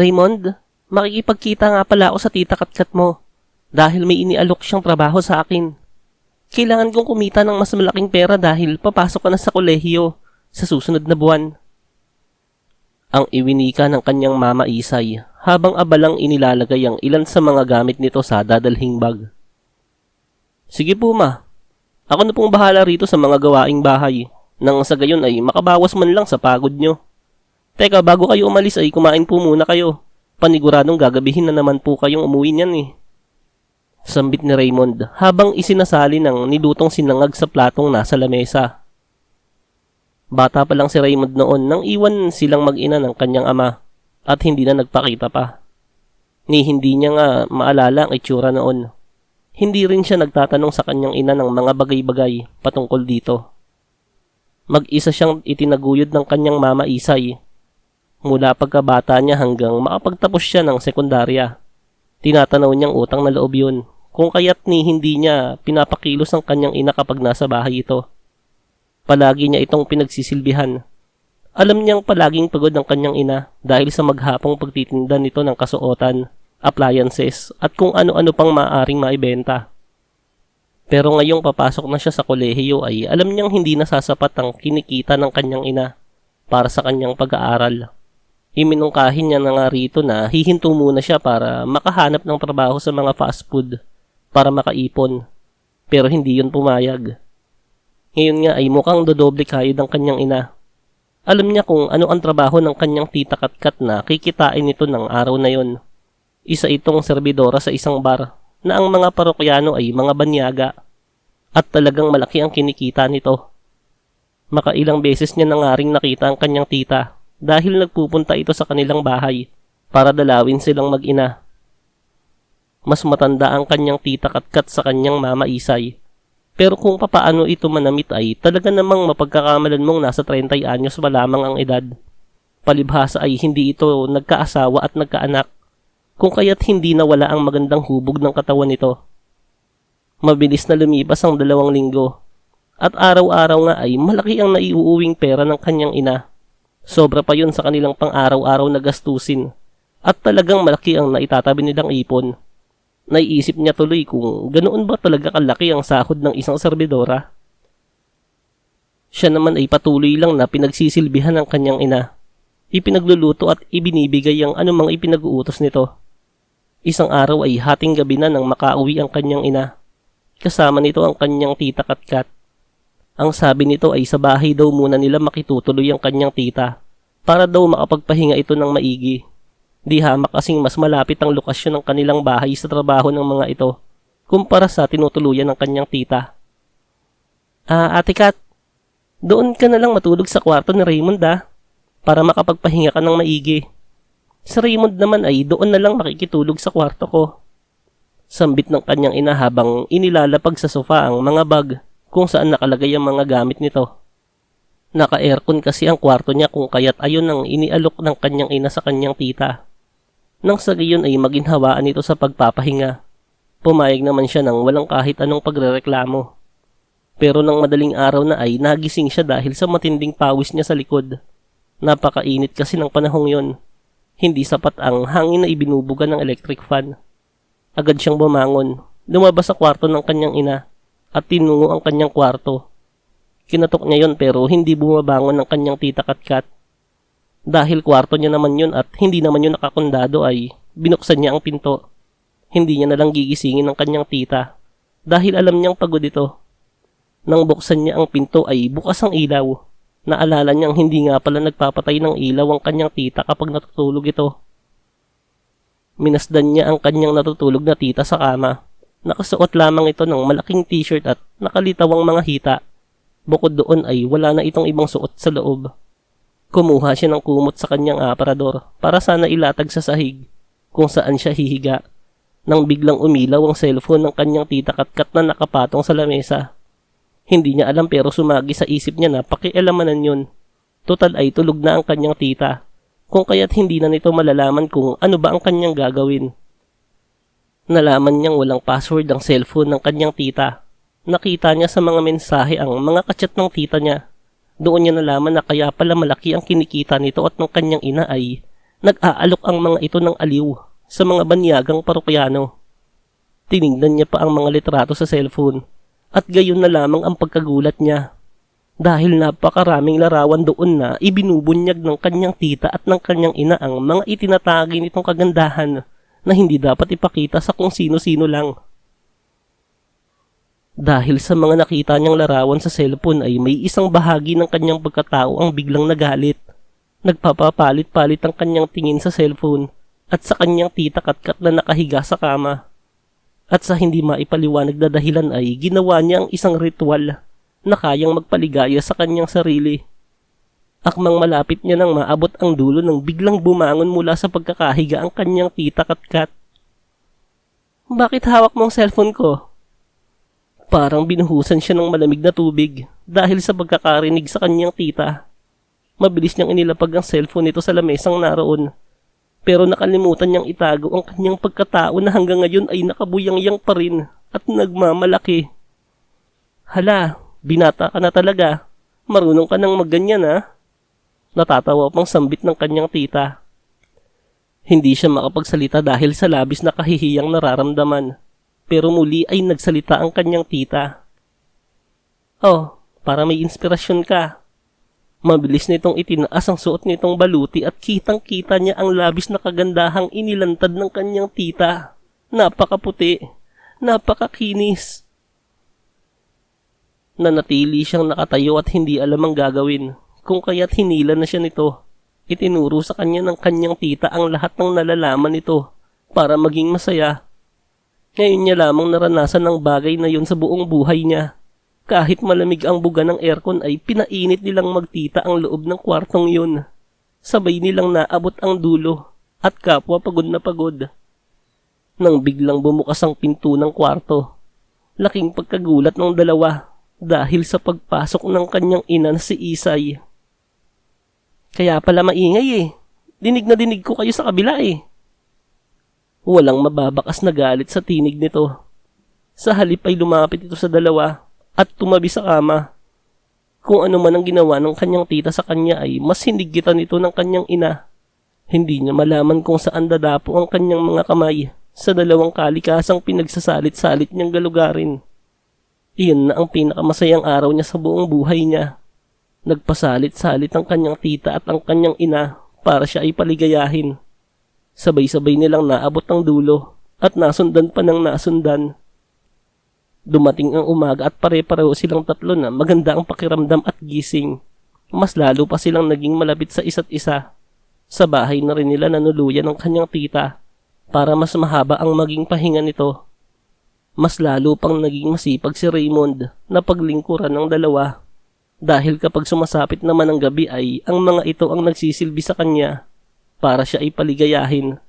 Raymond, makikipagkita nga pala ako sa tita Katkat mo dahil may inialok siyang trabaho sa akin. Kailangan kong kumita ng mas malaking pera dahil papasok ka na sa kolehiyo sa susunod na buwan. Ang iwinika ng kanyang mama Isay habang abalang inilalagay ang ilan sa mga gamit nito sa dadalhing bag. Sige po ma, ako na pong bahala rito sa mga gawaing bahay nang sa gayon ay makabawas man lang sa pagod nyo. Teka, bago kayo umalis ay kumain po muna kayo. Paniguradong gagabihin na naman po kayong umuwi niyan eh. Sambit ni Raymond habang isinasali ng nilutong sinangag sa platong nasa lamesa. Bata pa lang si Raymond noon nang iwan silang mag-ina ng kanyang ama at hindi na nagpakita pa. Hindi niya nga maalala ang itsura noon. Hindi rin siya nagtatanong sa kanyang ina ng mga bagay-bagay patungkol dito. Mag-isa siyang itinaguyod ng kanyang mama Isay mula pagkabata niya hanggang makapagtapos siya ng sekundarya. Tinatanaw niyang utang na loob yun, kung kaya't hindi niya pinapakilos ang kanyang ina kapag nasa bahay ito. Palagi niya itong pinagsisilbihan. Alam niyang palaging pagod ang kanyang ina dahil sa maghapong pagtitinda nito ng kasuotan, appliances at kung ano-ano pang maaaring maibenta. Pero ngayong papasok na siya sa kolehiyo ay alam niyang hindi nasasapat ang kinikita ng kanyang ina para sa kanyang pag-aaral. Iminungkahin niya na nga rito na hihinto muna siya para makahanap ng trabaho sa mga fast food para makaipon. Pero hindi yun pumayag. Ngayon nga ay mukhang dodoble kayod ang kanyang ina. Alam niya kung ano ang trabaho ng kanyang tita Katkat na kikitain nito ng araw na yon. Isa itong serbidora sa isang bar na ang mga parokyano ay mga banyaga at talagang malaki ang kinikita nito. Makailang beses niya na nga ring nakita ang kanyang tita dahil nagpupunta ito sa kanilang bahay para dalawin silang mag-ina. Mas matanda ang kanyang tita Katkat sa kanyang mama Isay. Pero kung papaano ito manamit ay talaga namang mapagkakamalan mong nasa 30 anyos pa lamang ang edad. Palibhasa ay hindi ito nagkaasawa at nagkaanak, kung kaya't hindi nawala ang magandang hubog ng katawan nito. Mabilis na lumipas ang 2 linggo at araw-araw nga ay malaki ang naiuuwing pera ng kanyang ina. Sobra pa yun sa kanilang pang-araw-araw na gastusin at talagang malaki ang naitatabi nilang ipon. Naiisip niya tuloy kung ganoon ba talaga kalaki ang sahod ng isang serbidora. Siya naman ay patuloy lang na pinagsisilbihan ng kanyang ina. Ipinagluluto at ibinibigay ang anumang ipinag-uutos nito. Isang araw ay hating gabi na nang makauwi ang kanyang ina. Kasama nito ang kanyang tita Katkat. Ang sabi nito ay sa bahay daw muna nila makitutuloy ang kanyang tita para daw makapagpahinga ito ng maigi. Di hamak kasing mas malapit ang lokasyon ng kanilang bahay sa trabaho ng mga ito kumpara sa tinutuluyan ng kanyang tita. Ate Kat, doon ka na lang matulog sa kwarto ni Raymond para makapagpahinga ka ng maigi. Si Raymond naman ay doon na lang makikitulog sa kwarto ko. Sambit ng kanyang ina habang inilalapag sa sofa ang mga bag kung saan nakalagay ang mga gamit nito. Naka-aircon kasi ang kwarto niya kung kaya't ayon ang inialok ng kanyang ina sa kanyang tita. Nang sa gayon ay maginhawaan ito sa pagpapahinga. Pumayag naman siya nang walang kahit anong pagrereklamo. Pero nang madaling araw na ay nagising siya dahil sa matinding pawis niya sa likod. Napakainit kasi ng panahong yon. Hindi sapat ang hangin na ibinubuga ng electric fan. Agad siyang bumangon, lumabas sa kwarto ng kanyang ina at tinungo ang kanyang kwarto. Kinatok niya yon pero hindi bumabangon ng kanyang tita Katkat. Dahil kwarto niya naman yun at hindi naman yun nakakondado ay binuksan niya ang pinto. Hindi niya nalang gigisingin ng kanyang tita dahil alam niyang pagod ito. Nang buksan niya ang pinto ay bukas ang ilaw. Naalala niyang hindi nga pala nagpapatay ng ilaw ang kanyang tita kapag natutulog ito. Minasdan niya ang kanyang natutulog na tita sa kama. Nakasuot lamang ito ng malaking t-shirt at nakalitawang mga hita. Bukod doon ay wala na itong ibang suot sa loob. Kumuha siya ng kumot sa kanyang aparador para sana ilatag sa sahig kung saan siya hihiga. Nang biglang umilaw ang cellphone ng kanyang tita Katkat na nakapatong sa lamesa. Hindi niya alam pero sumagi sa isip niya na pakialamanan yun. Total ay tulog na ang kanyang tita. Kung kaya't hindi na nito malalaman kung ano ba ang kanyang gagawin. Nalaman niyang walang password ang cellphone ng kanyang tita. Nakita niya sa mga mensahe ang mga kachat ng tita niya. Doon niya nalaman na kaya pala malaki ang kinikita nito at ng kanyang ina ay Nag-aalok ang mga ito ng aliw sa mga banyagang parokyano. Tinignan niya pa ang mga litrato sa cellphone at gayon na lamang ang pagkagulat niya. Dahil napakaraming larawan doon na ibinubunyag ng kanyang tita at ng kanyang ina ang mga itinatagi nitong kagandahan na hindi dapat ipakita sa kung sino-sino lang. Dahil sa mga nakita niyang larawan sa cellphone ay may isang bahagi ng kanyang pagkatao ang biglang nagalit. Nagpapapalit-palit ang kanyang tingin sa cellphone at sa kanyang tita Katkat na nakahiga sa kama. At sa hindi maipaliwanag na dahilan ay ginawa niya ang isang ritual na kayang magpaligaya sa kanyang sarili. Akmang malapit niya nang maabot ang dulo nang biglang bumangon mula sa pagkakahiga ang kanyang tita Katkat. "Bakit hawak mo ang cellphone ko?" Parang binuhusan siya ng malamig na tubig dahil sa pagkakarinig sa kanyang tita. Mabilis niyang inilapag ang cellphone nito sa lamesang naroon. Pero nakalimutan niyang itago ang kanyang pagkatao na hanggang ngayon ay nakabuyang-yang pa rin at nagmamalaki. "Hala, binata ka na talaga. Marunong ka nang magganyan ha?" Natatawa pang sambit ng kanyang tita. Hindi siya makapagsalita dahil sa labis na kahihiyang nararamdaman. Pero muli ay nagsalita ang kanyang tita. "Oh, para may inspirasyon ka." Mabilis nitong itinaas ang suot nitong baluti at kitang-kita niya ang labis na kagandahang inilantad ng kanyang tita. Napakaputi, napakakinis. Nanatili siyang nakatayo at hindi alam ang gagawin, kung kaya't hinila na siya nito. Itinuro sa kanya ng kanyang tita ang lahat ng nalalaman nito para maging masaya. Ngayon niya lamang naranasan ang bagay na yun sa buong buhay niya. Kahit malamig ang buga ng aircon ay pinainit nilang magtita ang loob ng kwartong yun. Sabay nilang naabot ang dulo at kapwa pagod na pagod. Nang biglang bumukas ang pinto ng kwarto, laking pagkagulat ng dalawa dahil sa pagpasok ng kanyang ina na si Isay. "Kaya pala maingay eh. Dinig na dinig ko kayo sa kabila eh." Walang mababakas na galit sa tinig nito. Sa halip ay lumapit ito sa dalawa at tumabi sa kama. Kung ano man ang ginawa ng kanyang tita sa kanya ay mas hinigitan ito ng kanyang ina. Hindi niya malaman kung saan dadapo ang kanyang mga kamay sa dalawang kalikasang pinagsasalit-salit niyang galugarin. Iyon na ang pinakamasayang araw niya sa buong buhay niya. Nagpasalit-salit ang kanyang tita at ang kanyang ina para siya ay paligayahin. Sabay-sabay nilang naabot ang dulo at nasundan pa ng nasundan. Dumating ang umaga at pare-pareho silang tatlo na maganda ang pakiramdam at gising. Mas lalo pa silang naging malapit sa isa't isa. Sa bahay na rin nila nanuluyan ng kanyang tita para mas mahaba ang maging pahinga nito. Mas lalo pang naging masipag si Raymond na paglingkuran ng dalawa. Dahil kapag sumasapit naman ang gabi ay ang mga ito ang nagsisilbi sa kanya para siya ay paligayahin.